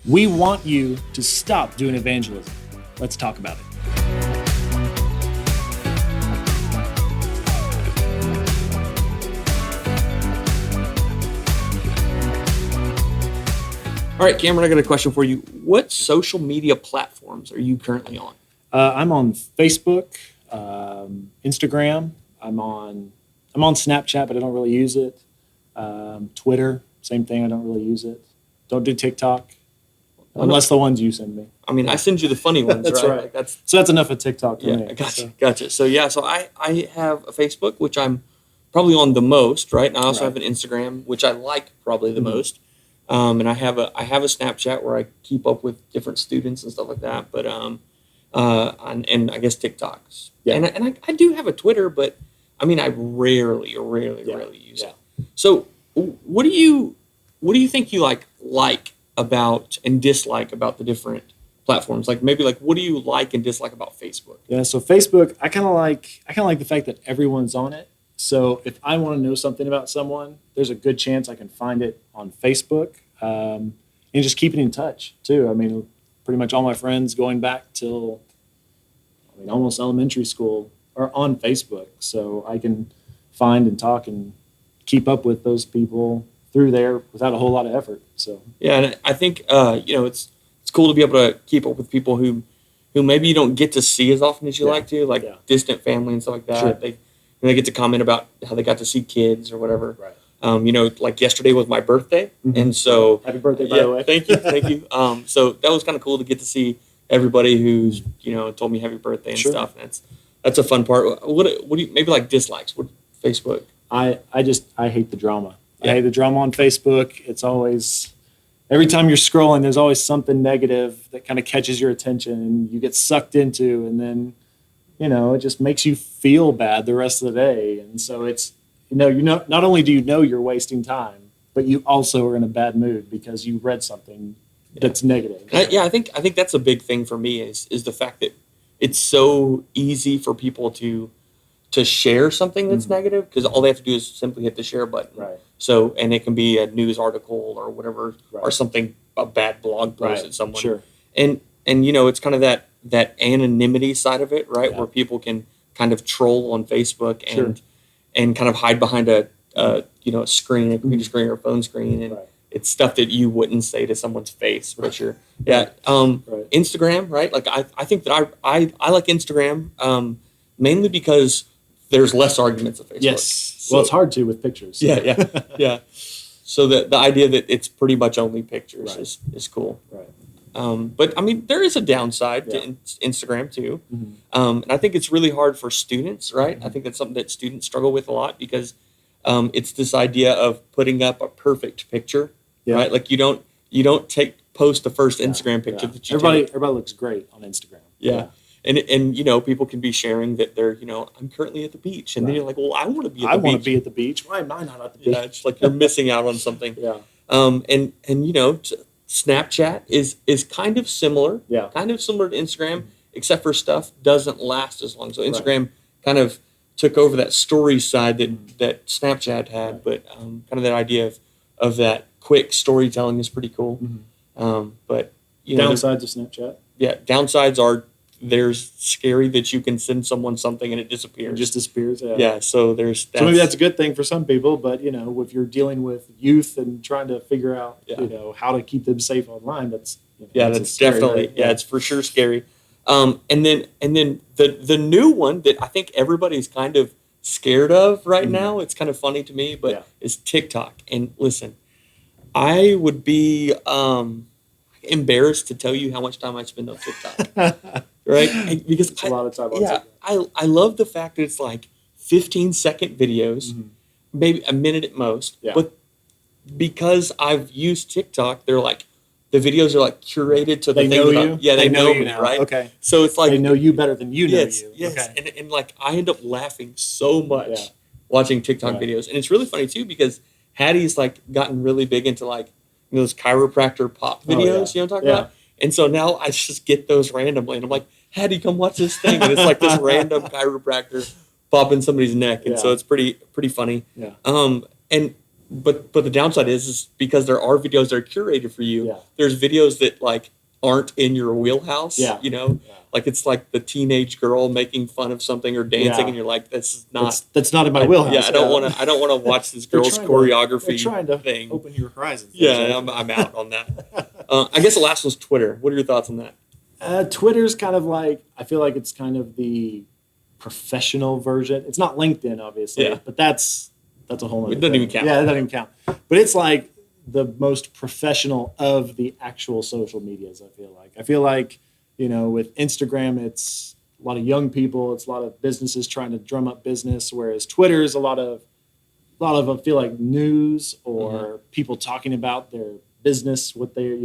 We want you to stop doing evangelism. Let's talk about it. All right, Cameron, I got a question for you. What social media platforms are you currently on? I'm on Facebook, Instagram. I'm on Snapchat, but I don't really use it. Twitter, same thing. I don't really use it. Don't do TikTok, unless the ones you send me. I mean, I send you the funny ones, That's right? right. So that's enough of TikTok for me. Gotcha. So I have a Facebook, which I'm probably on the most, right? And I also have an Instagram, which I like probably the most. And I have a Snapchat where I keep up with different students and stuff like that. But and I guess TikToks. Yeah. And I do have a Twitter, but I mean I rarely use it. So what do you think you like about and dislike about the different platforms? Like maybe like what do you like and dislike about Facebook? Yeah, so Facebook, I kind of like the fact that everyone's on it. So if I want to know something about someone, there's a good chance I can find it on Facebook, and just keeping in touch too. I mean, pretty much all my friends going back till almost elementary school are on Facebook, so I can find and talk and keep up with those people through there without a whole lot of effort. So yeah, and I think it's cool to be able to keep up with people who maybe you don't get to see as often as you like to, like distant family and stuff like that. Sure. They get to comment about how they got to see kids or whatever. Right. Like yesterday was my birthday, and so happy birthday, by the way. Thank you. So that was kind of cool to get to see everybody who's told me happy birthday and stuff. And that's a fun part. What do you maybe like dislikes? What Facebook? I hate the drama. Yeah. I hate the drama on Facebook. It's always every time you're scrolling, there's always something negative that kind of catches your attention, and you get sucked into, and then it just makes you feel bad the rest of the day. And so it's not only do you know you're wasting time, but you also are in a bad mood because you read something that's negative. I think that's a big thing for me is the fact that it's so easy for people to share something that's negative because all they have to do is simply hit the share button. Right. So, and it can be a news article or whatever, or something, a bad blog post that someone. Sure. And it's kind of that anonymity side of it, right? Yeah. Where people can kind of troll on Facebook and kind of hide behind a screen, a computer screen or a phone screen, and it's stuff that you wouldn't say to someone's face. But sure, yeah. Instagram, right? Like I think that I like Instagram mainly because there's less arguments of Facebook. Yes. So, well, it's hard to with pictures. Yeah. So the idea that it's pretty much only pictures is cool. Right. But I mean, there is a downside to Instagram too. Mm-hmm. And I think it's really hard for students, right? Mm-hmm. I think that's something that students struggle with a lot because it's this idea of putting up a perfect picture, right? Like you don't post the first Instagram picture that you everybody looks great on Instagram. Yeah. And people can be sharing that they're, I'm currently at the beach. And then you're like, well, I want to be at the beach. I want to be at the beach. Why am I not at the beach? Yeah, it's like you're missing out on something. Yeah. And Snapchat is kind of similar. Yeah. Kind of similar to Instagram, except for stuff doesn't last as long. So Instagram kind of took over that story side that Snapchat had, but kind of that idea of that quick storytelling is pretty cool. Mm-hmm. But downsides of Snapchat. Yeah, downsides are there's scary that you can send someone something and it disappears. It just disappears. Yeah. So maybe that's a good thing for some people, but if you're dealing with youth and trying to figure out how to keep them safe online, that's definitely it's for sure scary. And then the new one that I think everybody's kind of scared of right now. It's kind of funny to me, but is TikTok. And listen, I would be embarrassed to tell you how much time I spend on TikTok. Right? Because it's a lot of time on TikTok. I love the fact that it's like 15-second videos, maybe a minute at most. Yeah. But because I've used TikTok, they're like the videos are like curated to the things know you. Yeah, they know you me, right? Okay. So it's like they know you better than you know you. Yes. Okay. And like I end up laughing so much watching TikTok videos, and it's really funny too because Hattie's like gotten really big into like those chiropractor pop videos. You know what I'm talking about? And so now I just get those randomly, and I'm like, Hattie, come watch this thing. And it's like this random chiropractor popping somebody's neck. And so it's pretty funny. Yeah. And but the downside is because there are videos that are curated for you. Yeah. There's videos that like aren't in your wheelhouse. Yeah. You know, like it's like the teenage girl making fun of something or dancing, Yeah. and you're like, this is not. That's not in my wheelhouse. Yeah, I don't want to watch this girl's choreography. They're trying to thing. open your horizons. Yeah, I'm out on that. I guess the last one's Twitter. What are your thoughts on that? Twitter's kind of like, I feel like it's kind of the professional version. It's not LinkedIn, obviously, Yeah. but that's a whole other It doesn't thing. even count. Yeah, it doesn't even count. But it's like the most professional of the actual social medias, I feel like, with Instagram, it's a lot of young people, it's a lot of businesses trying to drum up business, whereas Twitter is a lot of I feel like news or people talking about their business, what they,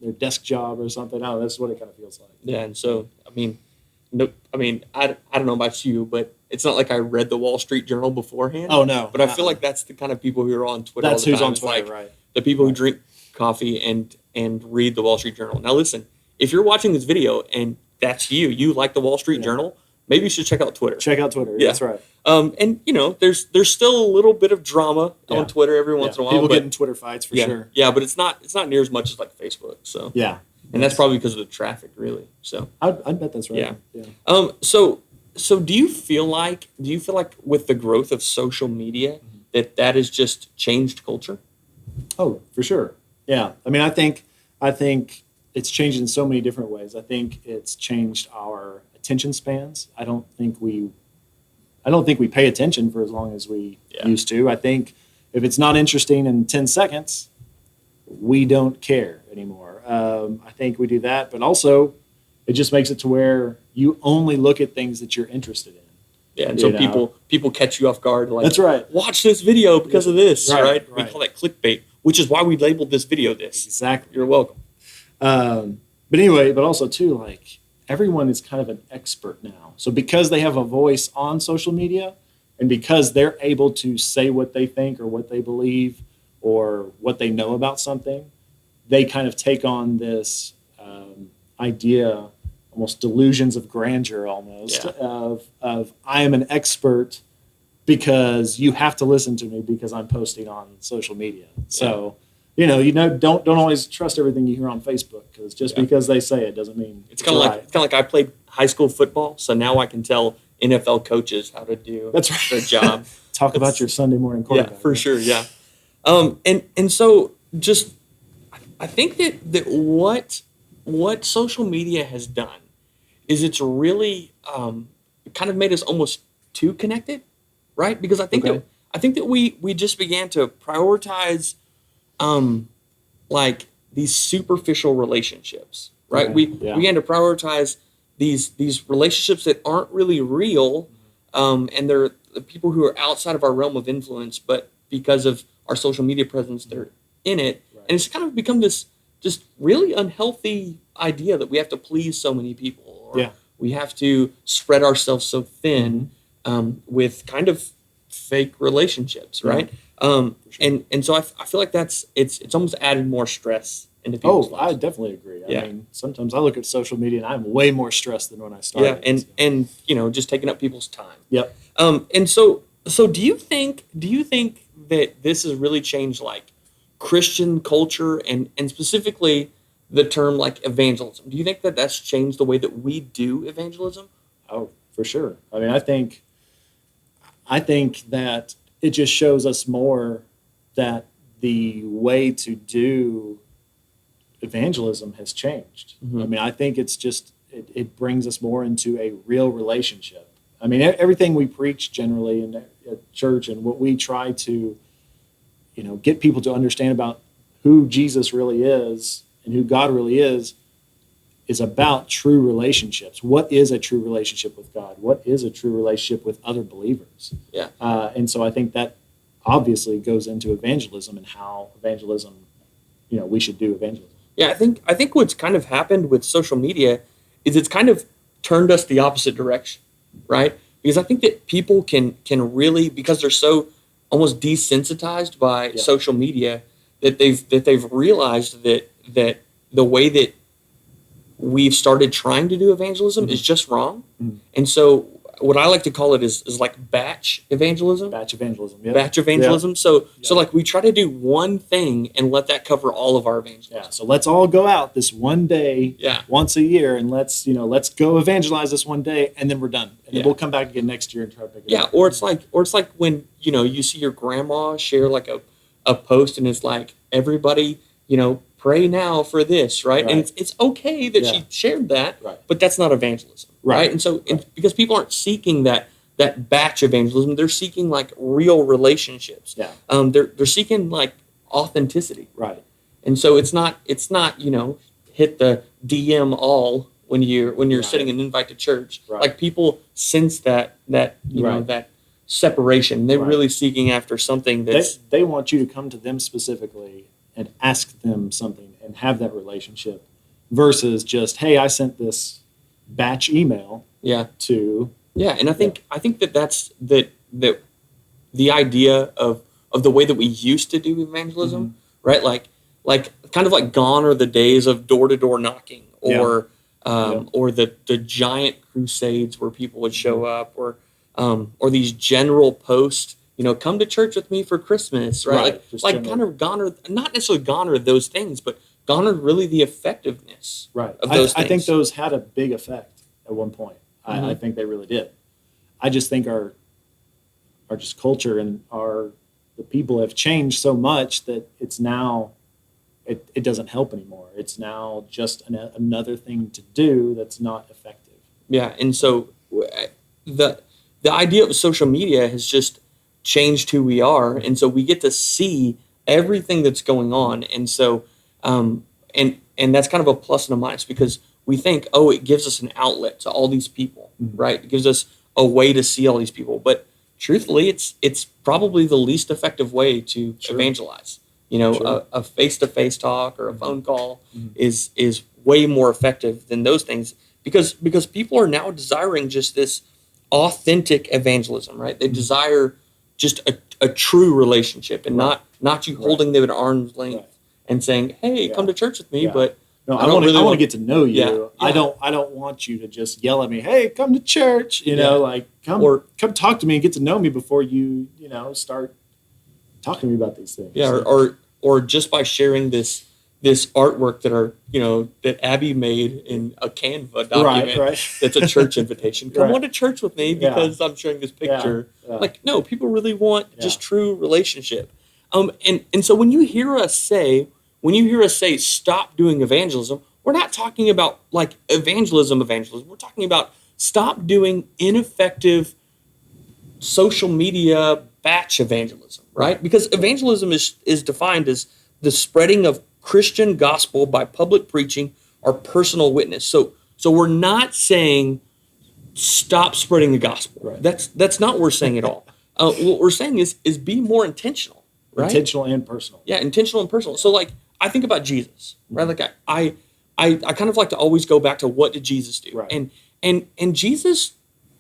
their desk job or something. I don't know, that's what it kind of feels like. Yeah, and so I don't know about you, but it's not like I read the Wall Street Journal beforehand. Oh no, but I feel like that's the kind of people who are on Twitter. That's all the who's time. on It's Twitter, like right? The people who drink coffee and read the Wall Street Journal. Now listen, if you're watching this video and that's you like the Wall Street Journal, maybe you should check out Twitter. Check out Twitter. Yeah. That's right. And there's still a little bit of drama on Twitter every once in a while. People getting Twitter fights for sure. Yeah, but it's not near as much as like Facebook. So yeah, and that's probably because of the traffic, really. So I bet that's right. Yeah. So do you feel like with the growth of social media that has just changed culture? Oh, for sure. Yeah. I mean, I think it's changed in so many different ways. I think it's changed our attention spans. I don't think we pay attention for as long as we used to. I think if it's not interesting in 10 seconds, we don't care anymore. I think we do that, but also it just makes it to where you only look at things that you're interested in. Yeah, and so people catch you off guard. Like, that's right. Watch this video because of this, right? We Right. call that clickbait, which is why we labeled this video this. Exactly. You're welcome. But anyway, but also too, like everyone is kind of an expert now. So because they have a voice on social media and because they're able to say what they think or what they believe or what they know about something, they kind of take on this idea, almost delusions of grandeur almost, of I am an expert because you have to listen to me because I'm posting on social media. So, don't always trust everything you hear on Facebook because just because they say it doesn't mean it's kind of like I played high school football, so now I can tell NFL coaches how to do their job. Talk about your Sunday morning quarterback. Yeah, for sure. Yeah. And so just I think that what social media has done is it's really kind of made us almost too connected, right? Because I think that we just began to prioritize like these superficial relationships, right? We began to prioritize these relationships that aren't really real, and they're the people who are outside of our realm of influence, but because of our social media presence, they're in it, and it's kind of become this just really unhealthy idea that we have to please so many people, or we have to spread ourselves so thin with kind of fake relationships, right? Sure. And so I feel like it's almost added more stress into people's lives. I definitely agree. I mean, sometimes I look at social media and I'm way more stressed than when I started. Yeah, and just taking up people's time. Yep. And so do you think that this has really changed like Christian culture and specifically the term like evangelism? Do you think that that's changed the way that we do evangelism? Oh, for sure. I mean, I think that it just shows us more that the way to do evangelism has changed. I mean, I think it's just, it brings us more into a real relationship. I mean, everything we preach generally in at church and what we try to, get people to understand about who Jesus really is and who God really is about true relationships. What is a true relationship with God? What is a true relationship with other believers? Yeah. And so I think that obviously goes into evangelism and how evangelism, we should do evangelism. Yeah, I think what's kind of happened with social media is it's kind of turned us the opposite direction, right? Because I think that people can really, because they're so almost desensitized by social media, that they've realized that the way that we've started trying to do evangelism is just wrong. And so what I like to call it is like batch evangelism. Batch evangelism. Yep. Batch evangelism. Yep. So Yep. like we try to do one thing and let that cover all of our evangelism. Yeah. So let's all go out this one day, Yeah. once a year, and let's go evangelize this one day, and then we're done. And Yeah. then we'll come back again next year and try to pick it Yeah. up. Or it's like when, you see your grandma share like a post and it's like, everybody, pray now for this, right? And it's okay that she shared that, Right. but that's not evangelism, right? And so because people aren't seeking that batch evangelism, they're seeking like real relationships. Yeah. They're seeking like authenticity, Right. and so it's not hit the DM all when you're sending an invite to church. Right. Like people sense that Right. that separation. They're Right. really seeking after something that's They want you to come to them specifically and ask them something and have that relationship versus just, hey, I sent this batch email yeah. to. Yeah, and I think that's the idea of the way that we used to do evangelism, right? Like kind of like gone are the days of door to door knocking, or or the giant crusades where people would show up, or these general posts. Come to church with me for Christmas, right? Like kind of gone are not necessarily gone are those things, but gone are really the effectiveness, Right. of those things. I think those had a big effect at one point. Mm-hmm. I think they really did. I just think our just culture and the people have changed so much that it's now it doesn't help anymore. It's now just another thing to do that's not effective. Yeah, and so the idea of social media has just changed who we are, and so we get to see everything that's going on, and so and that's kind of a plus and a minus, because we think, oh, it gives us an outlet to all these people, right? It gives us a way to see all these people, but truthfully, it's probably the least effective way to evangelize. A face-to-face talk or a phone call is way more effective than those things, because people are now desiring just this authentic evangelism, right? They desire just a true relationship, and not you holding them at arm's length and saying, "Hey, come to church with me," but no, I want to get to know you. Yeah. I don't want you to just yell at me, "Hey, come to church." Like come talk to me and get to know me before you start talking to me about these things. Yeah, or just by sharing this artwork that Abby made in a Canva document, that's a church invitation. Come on to church with me because I'm sharing this picture. Yeah. Like, no, people really want just true relationship. And so when you hear us say stop doing evangelism, we're not talking about like evangelism. We're talking about stop doing ineffective social media batch evangelism, right? Because evangelism is defined as the spreading of Christian gospel by public preaching or personal witness. So we're not saying stop spreading the gospel. Right. That's not what we're saying at all. What we're saying is be more intentional, right? Intentional and personal. Yeah, intentional and personal. So like I think about Jesus, right? Like I kind of like to always go back to what did Jesus do? Right. And Jesus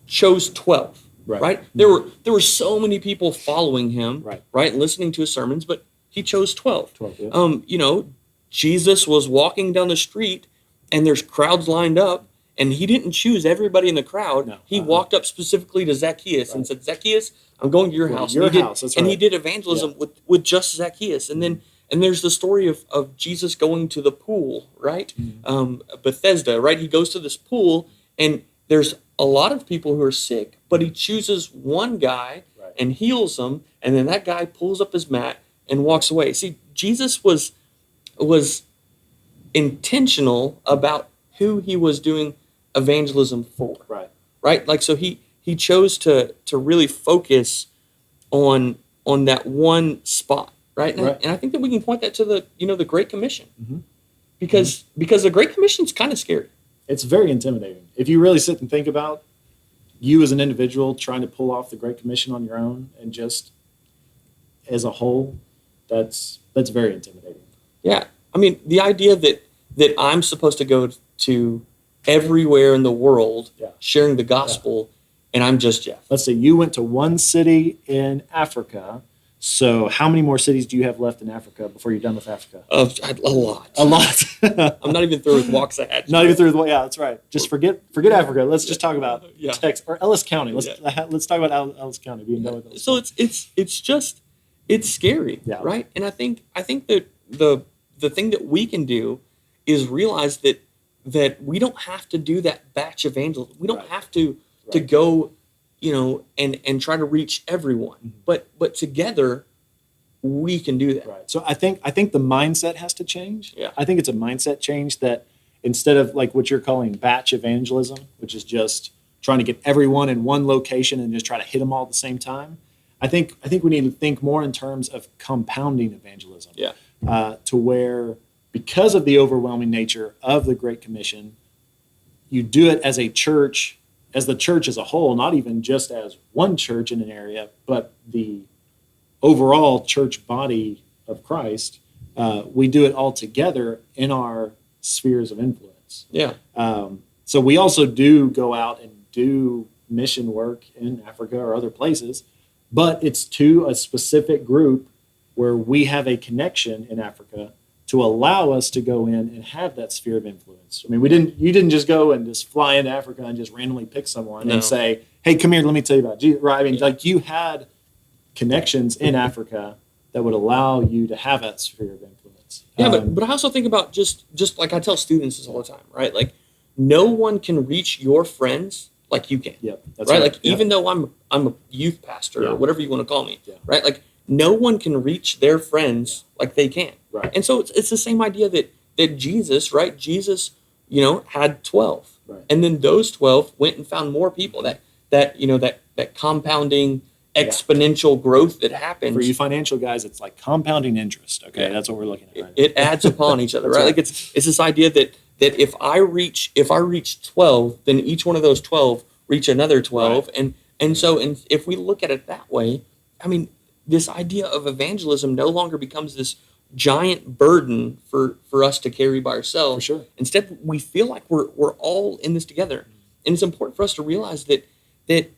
chose 12. Right? There were so many people following him, right? Listening to his sermons, but he chose 12. 12, yeah. Jesus was walking down the street and there's crowds lined up, and he didn't choose everybody in the crowd. No, he walked up specifically to Zacchaeus and said, "Zacchaeus, I'm going to your house." And he did evangelism with just Zacchaeus. And then there's the story of Jesus going to the pool, right? Bethesda, right? He goes to this pool, and there's a lot of people who are sick, but he chooses one guy and heals him, and then that guy pulls up his mat and walks away. See, Jesus was intentional about who he was doing evangelism for. Right? Like, so he chose to really focus on that one spot, right? And I think that we can point that to the Great Commission. Because the Great Commission is kind of scary. It's very intimidating. If you really sit and think about you as an individual trying to pull off the Great Commission on your own and just as a whole, that's very intimidating. Yeah. I mean, the idea that I'm supposed to go to everywhere in the world sharing the gospel, and I'm just Jeff. Let's say you went to one city in Africa, So how many more cities do you have left in Africa before you're done with Africa? A lot. A lot. I'm not even through with Waxahachie. Not even through with, yeah, that's right. Just forget Africa. Let's just talk about Yeah. Texas or Ellis County. Let's talk about Ellis County. Being done with Ellis So County. it's scary, Yeah. right? And I think that the thing that we can do is realize that we don't have to do that batch evangelism. We don't Right. have to Right. go, and try to reach everyone. Mm-hmm. But together we can do that. Right. So I think the mindset has to change. Yeah. I think it's a mindset change that instead of like what you're calling batch evangelism, which is just trying to get everyone in one location and just try to hit them all at the same time. I think we need to think more in terms of compounding evangelism. Yeah. To where, because of the overwhelming nature of the Great Commission, you do it as a church, as the church as a whole, not even just as one church in an area, but the overall church body of Christ. We do it all together in our spheres of influence. Yeah. So we also do go out and do mission work in Africa or other places, but it's to a specific group where we have a connection in Africa to allow us to go in and have that sphere of influence. I mean, you didn't just go and just fly into Africa and just randomly pick someone No. and say, hey, come here, let me tell you about Jesus. Right? I mean, Yeah. like you had connections in Africa that would allow you to have that sphere of influence. Yeah, but I also think about just like I tell students this all the time, right? Like no one can reach your friends like you can. Yep, that's right? right. Like Yep. even though I'm a youth pastor Yeah. or whatever you want to call me, Yeah. right? Like no one can reach their friends like they can. Right. And so it's the same idea that Jesus, right? Jesus, had 12. Right. And then those 12 went and found more people that compounding exponential growth that happens. For you financial guys, it's like compounding interest. Okay, that's what we're looking at. Right It adds upon each other, That's right? right. Like it's this idea that if I reach 12, then each one of those 12 reach another 12, and so if we look at it that way, I mean, this idea of evangelism no longer becomes this giant burden for us to carry by ourselves. For sure. Instead, we feel like we're all in this together, and it's important for us to realize that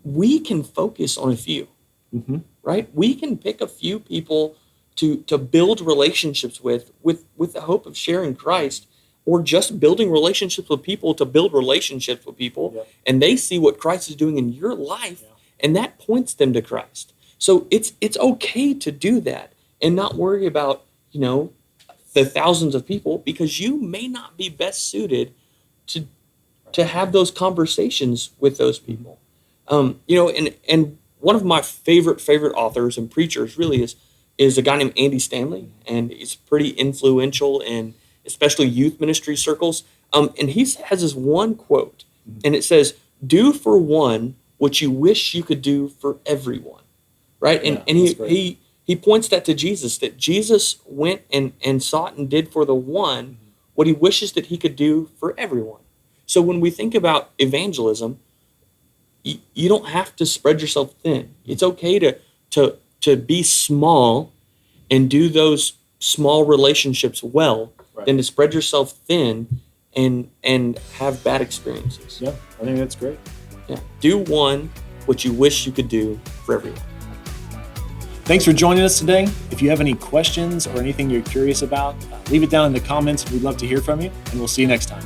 we can focus on a few. Mm-hmm. Right? We can pick a few people to build relationships with the hope of sharing Christ, or just building relationships with people to build relationships with people, Yep. and they see what Christ is doing in your life, Yeah. and that points them to Christ. So it's okay to do that and not worry about the thousands of people, because you may not be best suited to have those conversations with those people. And one of my favorite authors and preachers really is a guy named Andy Stanley, and he's pretty influential in especially youth ministry circles. And he has this one quote, and it says, "Do for one what you wish you could do for everyone." Right? Yeah, And that's great. he points that to Jesus, that Jesus went and sought and did for the one what he wishes that he could do for everyone. So when we think about evangelism, you don't have to spread yourself thin. It's okay to be small and do those small relationships well, Right. than to spread yourself thin and have bad experiences. Yeah, I think that's great. Yeah. Do one what you wish you could do for everyone. Thanks for joining us today. If you have any questions or anything you're curious about, leave it down in the comments. We'd love to hear from you, and we'll see you next time.